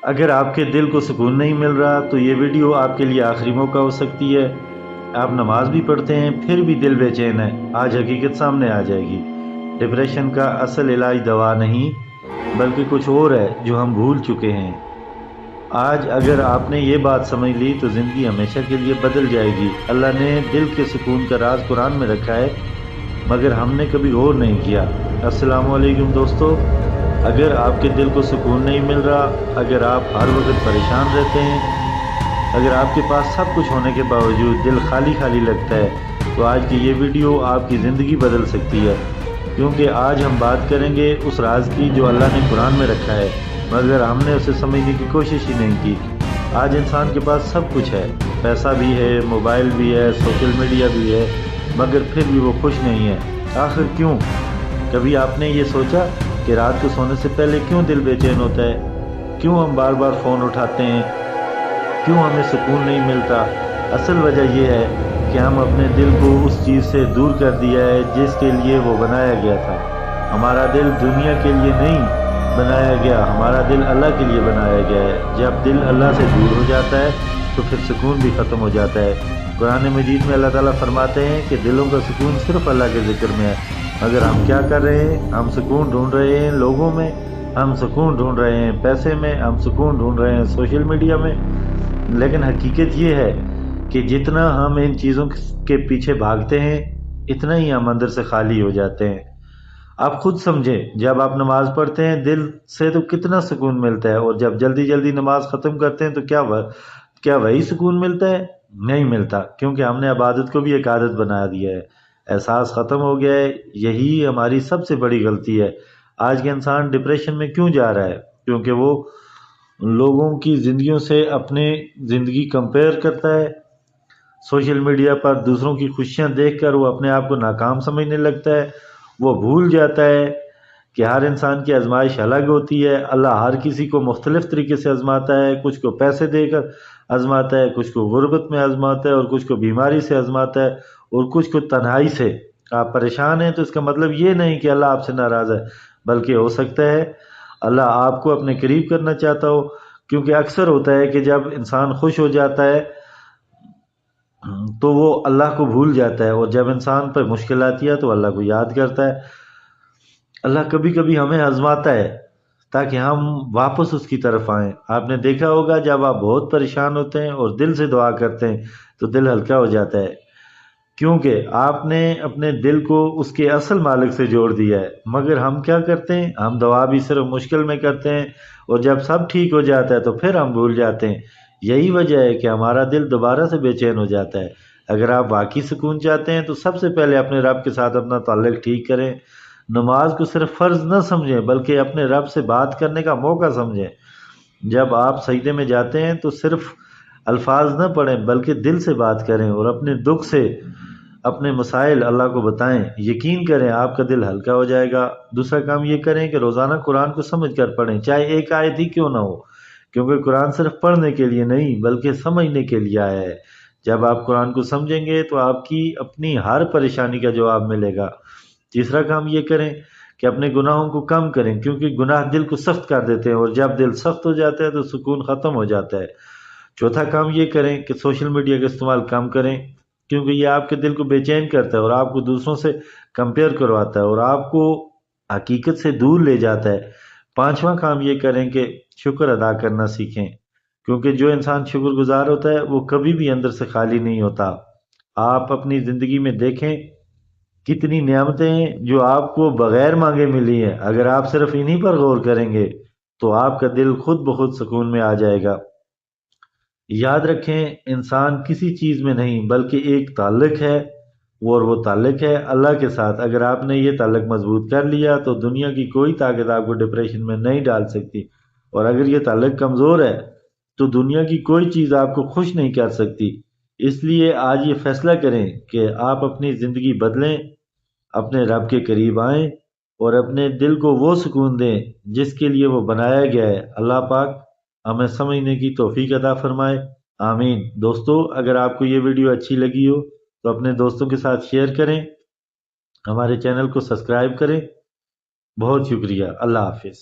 اگر آپ کے دل کو سکون نہیں مل رہا تو یہ ویڈیو آپ کے لیے آخری موقع ہو سکتی ہے۔ آپ نماز بھی پڑھتے ہیں پھر بھی دل بے چین ہے، آج حقیقت سامنے آ جائے گی۔ ڈپریشن کا اصل علاج دوا نہیں بلکہ کچھ اور ہے جو ہم بھول چکے ہیں۔ آج اگر آپ نے یہ بات سمجھ لی تو زندگی ہمیشہ کے لیے بدل جائے گی۔ اللہ نے دل کے سکون کا راز قرآن میں رکھا ہے، مگر ہم نے کبھی غور نہیں کیا۔ السلام علیکم دوستو، اگر آپ کے دل کو سکون نہیں مل رہا، اگر آپ ہر وقت پریشان رہتے ہیں، اگر آپ کے پاس سب کچھ ہونے کے باوجود دل خالی خالی لگتا ہے، تو آج کی یہ ویڈیو آپ کی زندگی بدل سکتی ہے، کیونکہ آج ہم بات کریں گے اس راز کی جو اللہ نے قرآن میں رکھا ہے، مگر ہم نے اسے سمجھنے کی کوشش ہی نہیں کی۔ آج انسان کے پاس سب کچھ ہے، پیسہ بھی ہے، موبائل بھی ہے، سوشل میڈیا بھی ہے، مگر پھر بھی وہ خوش نہیں ہے۔ آخر کیوں؟ کبھی آپ نے یہ سوچا کہ رات کو سونے سے پہلے کیوں دل بے چین ہوتا ہے؟ کیوں ہم بار بار فون اٹھاتے ہیں؟ کیوں ہمیں سکون نہیں ملتا؟ اصل وجہ یہ ہے کہ ہم اپنے دل کو اس چیز سے دور کر دیا ہے جس کے لیے وہ بنایا گیا تھا۔ ہمارا دل دنیا کے لیے نہیں بنایا گیا، ہمارا دل اللہ کے لیے بنایا گیا ہے۔ جب دل اللہ سے دور ہو جاتا ہے تو پھر سکون بھی ختم ہو جاتا ہے۔ قرآن مجید میں اللہ تعالیٰ فرماتے ہیں کہ دلوں کا سکون صرف اللہ کے ذکر میں ہے، مگر ہم کیا کر رہے ہیں؟ ہم سکون ڈھونڈ رہے ہیں لوگوں میں، ہم سکون ڈھونڈ رہے ہیں پیسے میں، ہم سکون ڈھونڈ رہے ہیں سوشل میڈیا میں۔ لیکن حقیقت یہ ہے کہ جتنا ہم ان چیزوں کے پیچھے بھاگتے ہیں اتنا ہی ہم اندر سے خالی ہو جاتے ہیں۔ آپ خود سمجھیں، جب آپ نماز پڑھتے ہیں دل سے تو کتنا سکون ملتا ہے، اور جب جلدی جلدی نماز ختم کرتے ہیں تو کیا وہی سکون ملتا ہے؟ نہیں ملتا، کیونکہ ہم نے عبادت کو بھی ایک عادت بنا دیا ہے، احساس ختم ہو گیا ہے۔ یہی ہماری سب سے بڑی غلطی ہے۔ آج کے انسان ڈپریشن میں کیوں جا رہا ہے؟ کیونکہ وہ لوگوں کی زندگیوں سے اپنی زندگی کمپیئر کرتا ہے۔ سوشل میڈیا پر دوسروں کی خوشیاں دیکھ کر وہ اپنے آپ کو ناکام سمجھنے لگتا ہے۔ وہ بھول جاتا ہے کہ ہر انسان کی آزمائش الگ ہوتی ہے۔ اللہ ہر کسی کو مختلف طریقے سے آزماتا ہے، کچھ کو پیسے دے کر آزماتا ہے، کچھ کو غربت میں آزماتا ہے، اور کچھ کو بیماری سے آزماتا ہے، اور کچھ کو تنہائی سے۔ آپ پریشان ہیں تو اس کا مطلب یہ نہیں کہ اللہ آپ سے ناراض ہے، بلکہ ہو سکتا ہے اللہ آپ کو اپنے قریب کرنا چاہتا ہو، کیونکہ اکثر ہوتا ہے کہ جب انسان خوش ہو جاتا ہے تو وہ اللہ کو بھول جاتا ہے، اور جب انسان پر مشکل آتی ہے تو اللہ کو یاد کرتا ہے۔ اللہ کبھی کبھی ہمیں آزماتا ہے تاکہ ہم واپس اس کی طرف آئیں۔ آپ نے دیکھا ہوگا جب آپ بہت پریشان ہوتے ہیں اور دل سے دعا کرتے ہیں تو دل ہلکا ہو جاتا ہے، کیونکہ آپ نے اپنے دل کو اس کے اصل مالک سے جوڑ دیا ہے۔ مگر ہم کیا کرتے ہیں؟ ہم دعا بھی صرف مشکل میں کرتے ہیں، اور جب سب ٹھیک ہو جاتا ہے تو پھر ہم بھول جاتے ہیں۔ یہی وجہ ہے کہ ہمارا دل دوبارہ سے بے چین ہو جاتا ہے۔ اگر آپ واقعی سکون چاہتے ہیں تو سب سے پہلے اپنے رب کے ساتھ اپنا تعلق ٹھیک کریں۔ نماز کو صرف فرض نہ سمجھیں بلکہ اپنے رب سے بات کرنے کا موقع سمجھیں۔ جب آپ سجدے میں جاتے ہیں تو صرف الفاظ نہ پڑھیں بلکہ دل سے بات کریں، اور اپنے دکھ سے اپنے مسائل اللہ کو بتائیں۔ یقین کریں آپ کا دل ہلکا ہو جائے گا۔ دوسرا کام یہ کریں کہ روزانہ قرآن کو سمجھ کر پڑھیں، چاہے ایک آیت ہی کیوں نہ ہو، کیونکہ قرآن صرف پڑھنے کے لیے نہیں بلکہ سمجھنے کے لیے آیا ہے۔ جب آپ قرآن کو سمجھیں گے تو آپ کی اپنی ہر پریشانی کا جواب ملے گا۔ تیسرا کام یہ کریں کہ اپنے گناہوں کو کم کریں، کیونکہ گناہ دل کو سخت کر دیتے ہیں، اور جب دل سخت ہو جاتا ہے تو سکون ختم ہو جاتا ہے۔ چوتھا کام یہ کریں کہ سوشل میڈیا کا استعمال کم کریں، کیونکہ یہ آپ کے دل کو بے چین کرتا ہے اور آپ کو دوسروں سے کمپیئر کرواتا ہے اور آپ کو حقیقت سے دور لے جاتا ہے۔ پانچواں کام یہ کریں کہ شکر ادا کرنا سیکھیں، کیونکہ جو انسان شکر گزار ہوتا ہے وہ کبھی بھی اندر سے خالی نہیں ہوتا۔ آپ اپنی زندگی میں دیکھیں کتنی نعمتیں ہیں جو آپ کو بغیر مانگے ملی ہیں۔ اگر آپ صرف انہی پر غور کریں گے تو آپ کا دل خود بخود سکون میں آ جائے گا۔ یاد رکھیں، انسان کسی چیز میں نہیں بلکہ ایک تعلق ہے، اور وہ تعلق ہے اللہ کے ساتھ۔ اگر آپ نے یہ تعلق مضبوط کر لیا تو دنیا کی کوئی طاقت آپ کو ڈپریشن میں نہیں ڈال سکتی، اور اگر یہ تعلق کمزور ہے تو دنیا کی کوئی چیز آپ کو خوش نہیں کر سکتی۔ اس لیے آج یہ فیصلہ کریں کہ آپ اپنی زندگی بدلیں، اپنے رب کے قریب آئیں، اور اپنے دل کو وہ سکون دیں جس کے لیے وہ بنایا گیا ہے۔ اللہ پاک ہمیں سمجھنے کی توفیق عطا فرمائے، آمین۔ دوستو، اگر آپ کو یہ ویڈیو اچھی لگی ہو تو اپنے دوستوں کے ساتھ شیئر کریں، ہمارے چینل کو سبسکرائب کریں۔ بہت شکریہ، اللہ حافظ۔